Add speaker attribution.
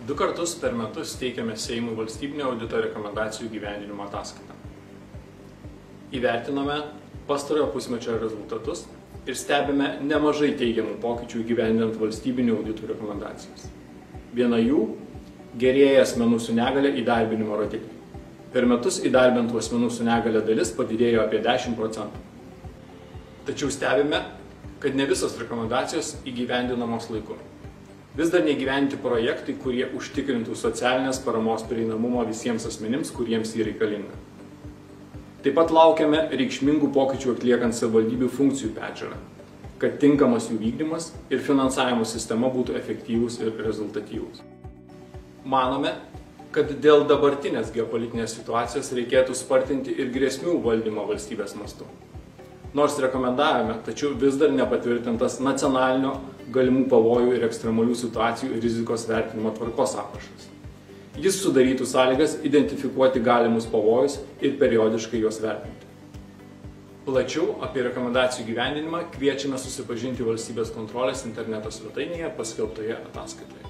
Speaker 1: 2 kartus per metus teikiame Seimui valstybinio audito rekomendacijų įgyvendinimo ataskaitą. Įvertinome pastarojo pusmečio rezultatus ir stebime nemažai teigiamų pokyčių įgyvendinant valstybinių auditų rekomendacijas. Viena jų – gerėja asmenų su negalia įdarbinimo rodikliai. Per metus įdarbintų asmenų su negalia dalis padidėjo apie 10%. Tačiau stebime, kad ne visos rekomendacijos įgyvendinamos laiku. Vis dar neįgyvendinti projektai, kurie užtikrintų socialinės paramos prieinamumą visiems asmenims, kuriems jį reikalinga. Taip pat laukiame reikšmingų pokyčių atliekant savivaldybių funkcijų peržiūrą, kad tinkamas jų vykdymas ir finansavimo sistema būtų efektyvūs ir rezultatyvūs. Manome, kad dėl dabartinės geopolitinės situacijos reikėtų spartinti ir grėsmių valdymą valstybės mastu. Nors rekomendavome, tačiau vis dar nepatvirtintas nacionalinio galimų pavojų ir ekstremalių situacijų rizikos vertinimo tvarkos aprašas. Jis sudarytų sąlygas identifikuoti galimus pavojus ir periodiškai juos vertinti. Plačiau apie rekomendacijų įgyvendinimą kviečiame susipažinti valstybės kontrolės interneto svetainėje paskelbtoje ataskaitoje.